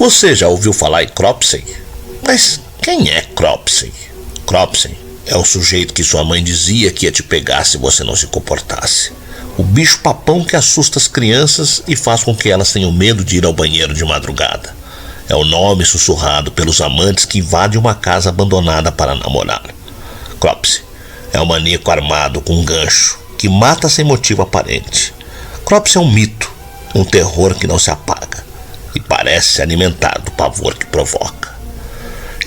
Você já ouviu falar em Cropsey? Mas quem é Cropsey? Cropsey é o sujeito que sua mãe dizia que ia te pegar se você não se comportasse. O bicho papão que assusta as crianças e faz com que elas tenham medo de ir ao banheiro de madrugada. É o nome sussurrado pelos amantes que invadem uma casa abandonada para namorar. Cropsey é um maníaco armado com um gancho que mata sem motivo aparente. Cropsey é um mito, um terror que não se apaga e parece se alimentar do pavor que provoca.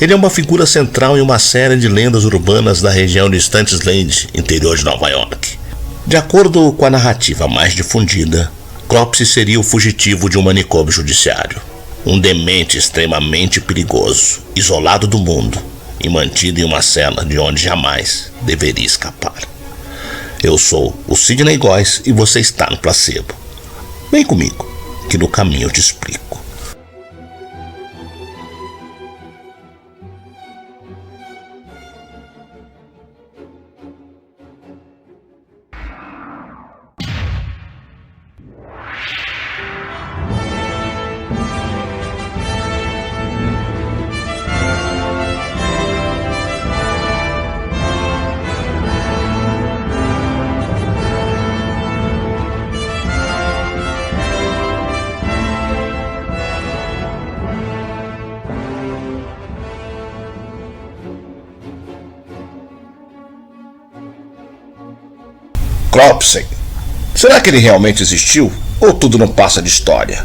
Ele é uma figura central em uma série de lendas urbanas da região de Stantisland, interior de Nova York. De acordo com a narrativa mais difundida, Cropsey seria o fugitivo de um manicômio judiciário. Um demente extremamente perigoso, isolado do mundo e mantido em uma cela de onde jamais deveria escapar. Eu sou o Sidney Góes e você está no Placebo. Vem comigo, que no caminho eu te explico. Cropsey. Será que ele realmente existiu? Ou tudo não passa de história?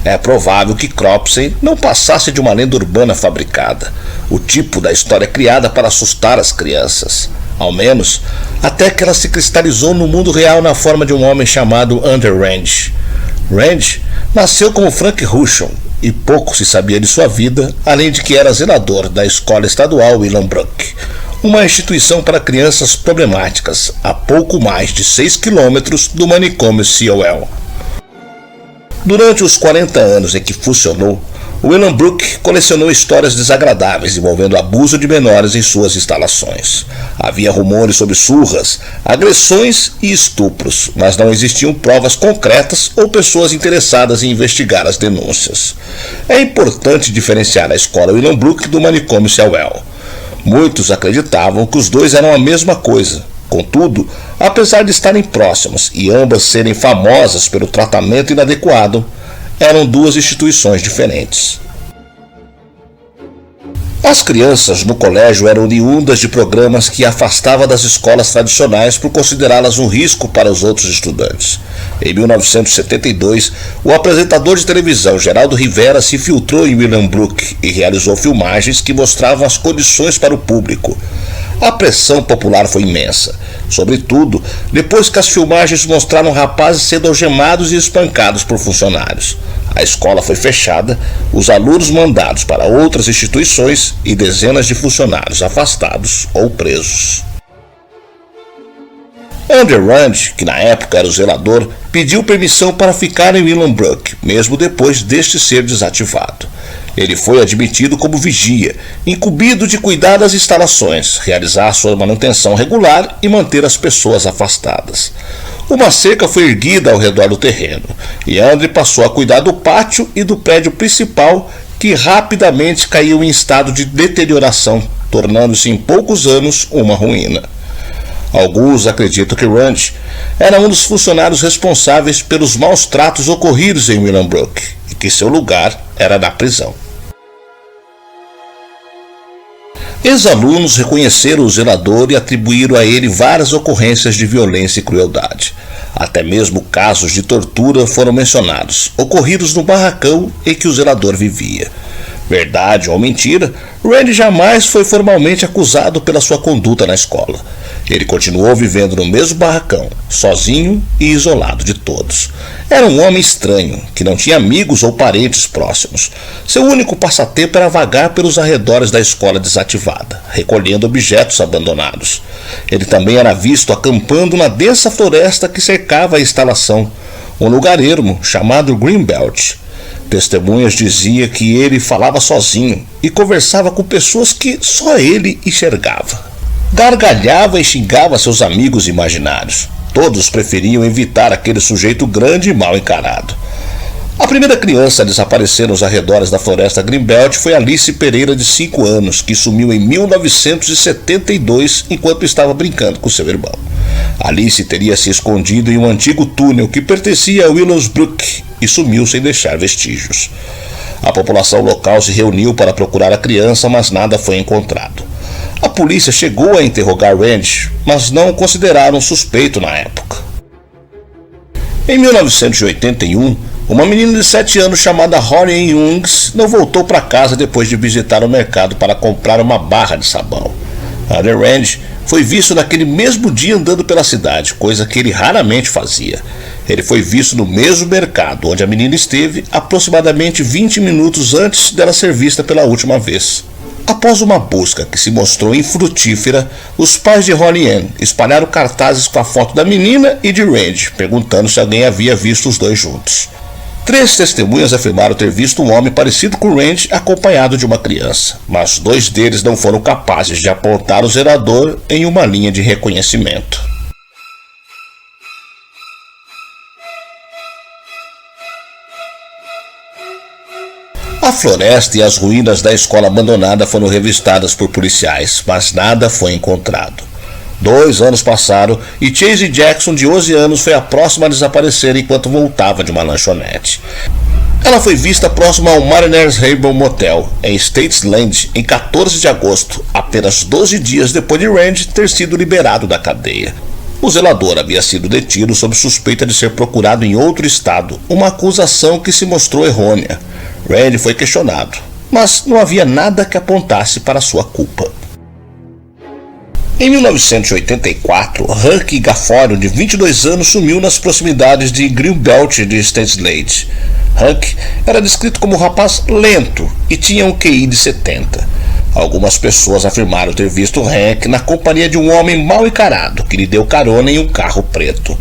É provável que Cropsey não passasse de uma lenda urbana fabricada, o tipo da história criada para assustar as crianças. Ao menos, até que ela se cristalizou no mundo real na forma de um homem chamado Andrew Rand. Rand nasceu como Frank Rushon e pouco se sabia de sua vida, além de que era zelador da escola estadual Willowbrook, uma instituição para crianças problemáticas, a pouco mais de 6 quilômetros do manicômio COL. Durante os 40 anos em que funcionou, Willowbrook colecionou histórias desagradáveis envolvendo abuso de menores em suas instalações. Havia rumores sobre surras, agressões e estupros, mas não existiam provas concretas ou pessoas interessadas em investigar as denúncias. É importante diferenciar a escola Willowbrook do manicômio COL. Muitos acreditavam que os dois eram a mesma coisa. Contudo, apesar de estarem próximas e ambas serem famosas pelo tratamento inadequado, eram duas instituições diferentes. As crianças no colégio eram oriundas de programas que afastavam das escolas tradicionais por considerá-las um risco para os outros estudantes. Em 1972, o apresentador de televisão Geraldo Rivera se infiltrou em Willowbrook e realizou filmagens que mostravam as condições para o público. A pressão popular foi imensa, sobretudo depois que as filmagens mostraram rapazes sendo algemados e espancados por funcionários. A escola foi fechada, os alunos mandados para outras instituições e dezenas de funcionários afastados ou presos. Andrew Rand, que na época era o zelador, pediu permissão para ficar em Willowbrook, mesmo depois deste ser desativado. Ele foi admitido como vigia, incumbido de cuidar das instalações, realizar sua manutenção regular e manter as pessoas afastadas. Uma cerca foi erguida ao redor do terreno, e Andrew passou a cuidar do pátio e do prédio principal, que rapidamente caiu em estado de deterioração, tornando-se em poucos anos uma ruína. Alguns acreditam que Rand era um dos funcionários responsáveis pelos maus tratos ocorridos em Willowbrook e que seu lugar era na prisão. Ex-alunos reconheceram o zelador e atribuíram a ele várias ocorrências de violência e crueldade. Até mesmo casos de tortura foram mencionados, ocorridos no barracão em que o zelador vivia. Verdade ou mentira, Rand jamais foi formalmente acusado pela sua conduta na escola. Ele continuou vivendo no mesmo barracão, sozinho e isolado de todos. Era um homem estranho, que não tinha amigos ou parentes próximos. Seu único passatempo era vagar pelos arredores da escola desativada, recolhendo objetos abandonados. Ele também era visto acampando na densa floresta que cercava a instalação, um lugar ermo chamado Greenbelt. Testemunhas diziam que ele falava sozinho e conversava com pessoas que só ele enxergava. Gargalhava e xingava seus amigos imaginários. Todos preferiam evitar aquele sujeito grande e mal encarado. A primeira criança a desaparecer nos arredores da floresta Greenbelt foi Alice Pereira, de 5 anos, que sumiu em 1972 enquanto estava brincando com seu irmão. Alice teria se escondido em um antigo túnel que pertencia a Willowsbrook e sumiu sem deixar vestígios. A população local se reuniu para procurar a criança, mas nada foi encontrado. A polícia chegou a interrogar Randy, mas não o consideraram suspeito na época. Em 1981, uma menina de 7 anos chamada Holly Youngs não voltou para casa depois de visitar o mercado para comprar uma barra de sabão. Andy Randy foi visto naquele mesmo dia andando pela cidade, coisa que ele raramente fazia. Ele foi visto no mesmo mercado onde a menina esteve aproximadamente 20 minutos antes dela ser vista pela última vez. Após uma busca que se mostrou infrutífera, os pais de Holly Ann espalharam cartazes com a foto da menina e de Randy, perguntando se alguém havia visto os dois juntos. 3 testemunhas afirmaram ter visto um homem parecido com Randy acompanhado de uma criança, mas 2 deles não foram capazes de apontar o zelador em uma linha de reconhecimento. A floresta e as ruínas da escola abandonada foram revistadas por policiais, mas nada foi encontrado. 2 anos passaram e Chase Jackson, de 11 anos, foi a próxima a desaparecer enquanto voltava de uma lanchonete. Ela foi vista próxima ao Mariners Rainbow Motel, em Statesland, em 14 de agosto, apenas 12 dias depois de Randy ter sido liberado da cadeia. O zelador havia sido detido sob suspeita de ser procurado em outro estado, uma acusação que se mostrou errônea. Randy foi questionado, mas não havia nada que apontasse para sua culpa. Em 1984, Hank Gafforo, de 22 anos, sumiu nas proximidades de Greenbelt de Statesland. Hank era descrito como um rapaz lento e tinha um QI de 70. Algumas pessoas afirmaram ter visto Hank na companhia de um homem mal encarado que lhe deu carona em um carro preto.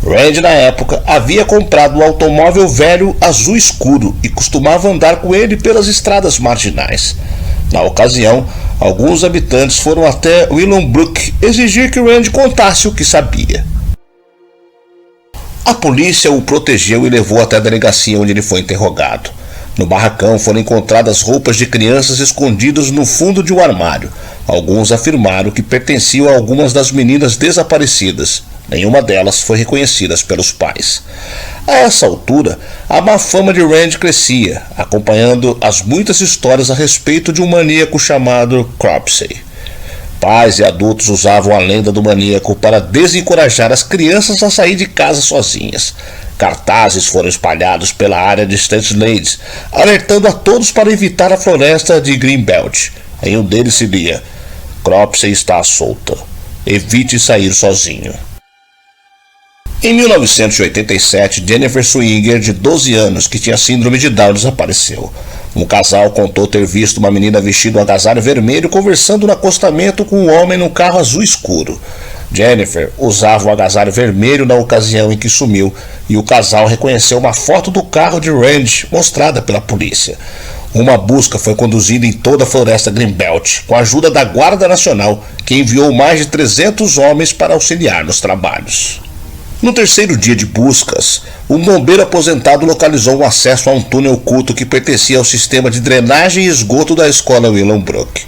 Randy, na época, havia comprado um automóvel velho azul escuro e costumava andar com ele pelas estradas marginais. Na ocasião, alguns habitantes foram até Willowbrook exigir que Randy contasse o que sabia. A polícia o protegeu e levou até a delegacia, onde ele foi interrogado. No barracão foram encontradas roupas de crianças escondidas no fundo de um armário. Alguns afirmaram que pertenciam a algumas das meninas desaparecidas. Nenhuma delas foi reconhecida pelos pais. A essa altura, a má fama de Randy crescia, acompanhando as muitas histórias a respeito de um maníaco chamado Cropsey. Pais e adultos usavam a lenda do maníaco para desencorajar as crianças a sair de casa sozinhas. Cartazes foram espalhados pela área de Statesland, alertando a todos para evitar a floresta de Greenbelt. Em um deles se lia: Cropsey está solta. Evite sair sozinho. Em 1987, Jennifer Swinger, de 12 anos, que tinha síndrome de Down, desapareceu. Um casal contou ter visto uma menina vestida um agasalho vermelho conversando no acostamento com um homem num carro azul escuro. Jennifer usava um agasalho vermelho na ocasião em que sumiu, e o casal reconheceu uma foto do carro de Randy mostrada pela polícia. Uma busca foi conduzida em toda a floresta Greenbelt, com a ajuda da Guarda Nacional, que enviou mais de 300 homens para auxiliar nos trabalhos. No terceiro dia de buscas, um bombeiro aposentado localizou um acesso a um túnel oculto que pertencia ao sistema de drenagem e esgoto da escola Willowbrook.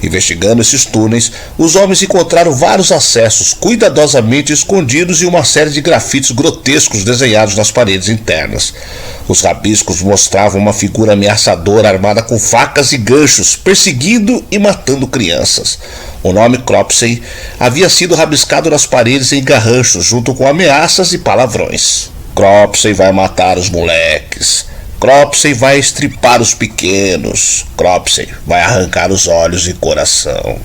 Investigando esses túneis, os homens encontraram vários acessos cuidadosamente escondidos e uma série de grafites grotescos desenhados nas paredes internas. Os rabiscos mostravam uma figura ameaçadora armada com facas e ganchos, perseguindo e matando crianças. O nome Cropsey havia sido rabiscado nas paredes em garranchos, junto com ameaças e palavrões. Cropsey vai matar os moleques. Cropsey vai estripar os pequenos. Cropsey vai arrancar os olhos e coração.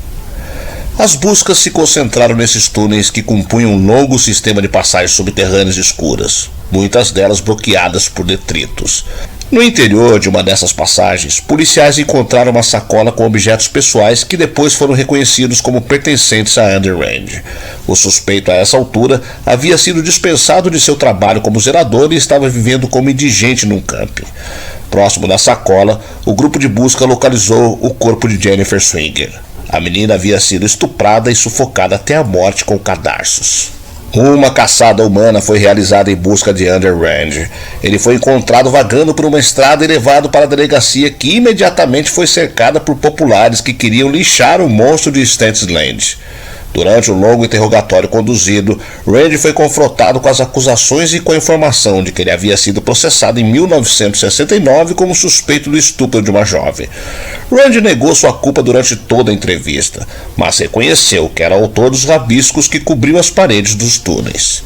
As buscas se concentraram nesses túneis que compunham um longo sistema de passagens subterrâneas escuras, muitas delas bloqueadas por detritos. No interior de uma dessas passagens, policiais encontraram uma sacola com objetos pessoais que depois foram reconhecidos como pertencentes a Andy Randy. O suspeito, a essa altura, havia sido dispensado de seu trabalho como zelador e estava vivendo como indigente num camping. Próximo da sacola, o grupo de busca localizou o corpo de Jennifer Swinger. A menina havia sido estuprada e sufocada até a morte com cadarços. Uma caçada humana foi realizada em busca de Andrew Rand. Ele foi encontrado vagando por uma estrada e levado para a delegacia, que imediatamente foi cercada por populares que queriam linchar o monstro de Stanley Land. Durante um longo interrogatório conduzido, Rand foi confrontado com as acusações e com a informação de que ele havia sido processado em 1969 como suspeito do estupro de uma jovem. Rand negou sua culpa durante toda a entrevista, mas reconheceu que era autor dos rabiscos que cobriam as paredes dos túneis.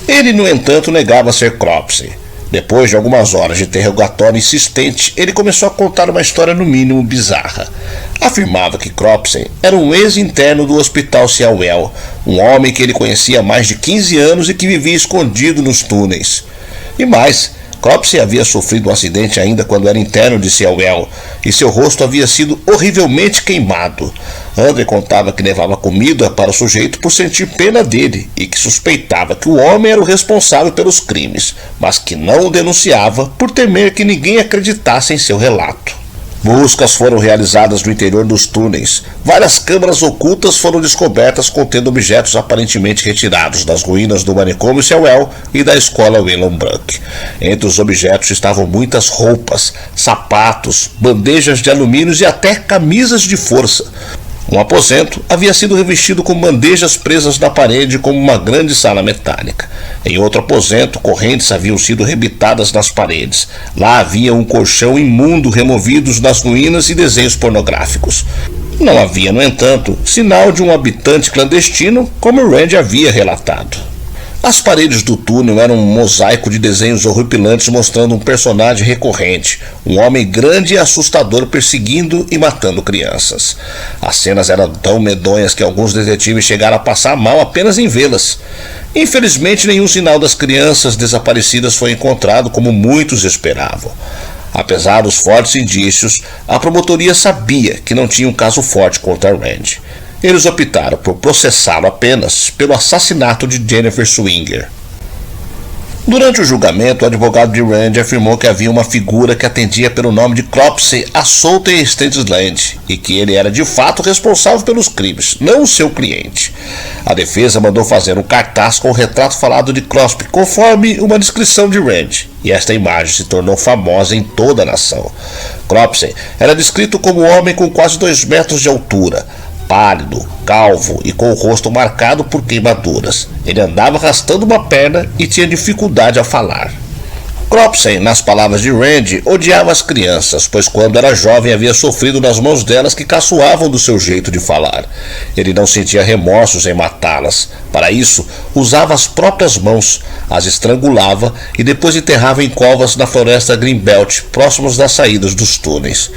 Ele, no entanto, negava ser Cropsey. Depois de algumas horas de interrogatório insistente, ele começou a contar uma história no mínimo bizarra. Afirmava que Cropsey era um ex-interno do Hospital Sewell, um homem que ele conhecia há mais de 15 anos e que vivia escondido nos túneis. E mais, Cropsey havia sofrido um acidente ainda quando era interno de Sewell, e seu rosto havia sido horrivelmente queimado. Andrew contava que levava comida para o sujeito por sentir pena dele e que suspeitava que o homem era o responsável pelos crimes, mas que não o denunciava por temer que ninguém acreditasse em seu relato. Buscas foram realizadas no interior dos túneis. Várias câmaras ocultas foram descobertas contendo objetos aparentemente retirados das ruínas do manicômio Sewell e da escola Willenbrook. Entre os objetos estavam muitas roupas, sapatos, bandejas de alumínio e até camisas de força. Um aposento havia sido revestido com bandejas presas na parede como uma grande sala metálica. Em outro aposento, correntes haviam sido rebitadas nas paredes. Lá havia um colchão imundo removidos das ruínas e desenhos pornográficos. Não havia, no entanto, sinal de um habitante clandestino, como Rand havia relatado. As paredes do túnel eram um mosaico de desenhos horripilantes mostrando um personagem recorrente, um homem grande e assustador perseguindo e matando crianças. As cenas eram tão medonhas que alguns detetives chegaram a passar mal apenas em vê-las. Infelizmente, nenhum sinal das crianças desaparecidas foi encontrado, como muitos esperavam. Apesar dos fortes indícios, a promotoria sabia que não tinha um caso forte contra Rand. Eles optaram por processá-lo apenas pelo assassinato de Jennifer Swinger. Durante o julgamento, o advogado de Rand afirmou que havia uma figura que atendia pelo nome de Cropsey à solta em Stanley Land e que ele era de fato responsável pelos crimes, não o seu cliente. A defesa mandou fazer um cartaz com o retrato falado de Cropsey, conforme uma descrição de Rand, e esta imagem se tornou famosa em toda a nação. Cropsey era descrito como um homem com quase 2 metros de altura, pálido, calvo e com o rosto marcado por queimaduras. Ele andava arrastando uma perna e tinha dificuldade a falar. Cropsey, nas palavras de Rand, odiava as crianças, pois quando era jovem havia sofrido nas mãos delas que caçoavam do seu jeito de falar. Ele não sentia remorsos em matá-las. Para isso, usava as próprias mãos, as estrangulava e depois enterrava em covas na floresta Greenbelt, próximos das saídas dos túneis.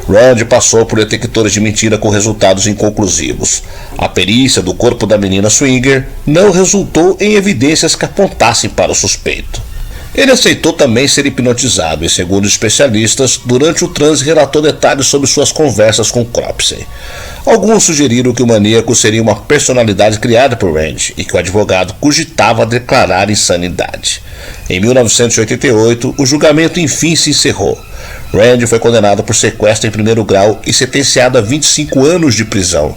Rand passou por detectores de mentira com resultados inconclusivos. A perícia do corpo da menina Swinger não resultou em evidências que apontassem para o suspeito. Ele aceitou também ser hipnotizado e, segundo especialistas, durante o transe relatou detalhes sobre suas conversas com Cropsey. Alguns sugeriram que o maníaco seria uma personalidade criada por Rand e que o advogado cogitava declarar insanidade. Em 1988, o julgamento enfim se encerrou. Rand foi condenado por sequestro em primeiro grau e sentenciado a 25 anos de prisão.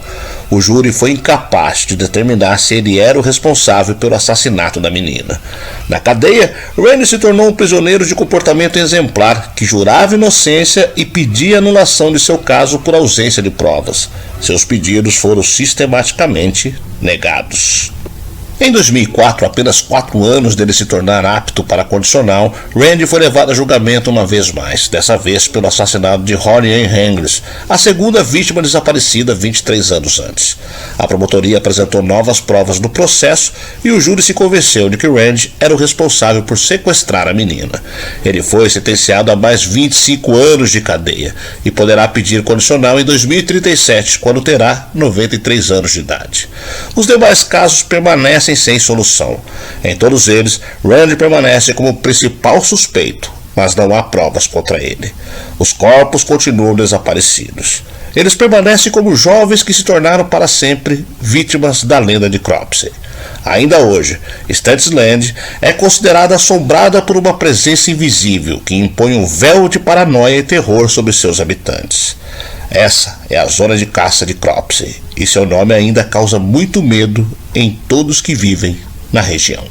O júri foi incapaz de determinar se ele era o responsável pelo assassinato da menina. Na cadeia, Rand se tornou um prisioneiro de comportamento exemplar, que jurava inocência e pedia anulação de seu caso por ausência de provas. Seus pedidos foram sistematicamente negados. Em 2004, apenas 4 anos dele se tornar apto para condicional, Rand foi levado a julgamento uma vez mais, dessa vez pelo assassinato de Holly Ann Hengles, a segunda vítima desaparecida 23 anos antes. A promotoria apresentou novas provas no processo e o júri se convenceu de que Rand era o responsável por sequestrar a menina. Ele foi sentenciado a mais 25 anos de cadeia e poderá pedir condicional em 2037, quando terá 93 anos de idade. Os demais casos permanecem sem solução. Em todos eles, Rand permanece como principal suspeito, mas não há provas contra ele. Os corpos continuam desaparecidos. Eles permanecem como jovens que se tornaram para sempre vítimas da lenda de Cropsey. Ainda hoje, Stanley Land é considerada assombrada por uma presença invisível que impõe um véu de paranoia e terror sobre seus habitantes. Essa é a zona de caça de Cropsey, e seu nome ainda causa muito medo em todos que vivem na região.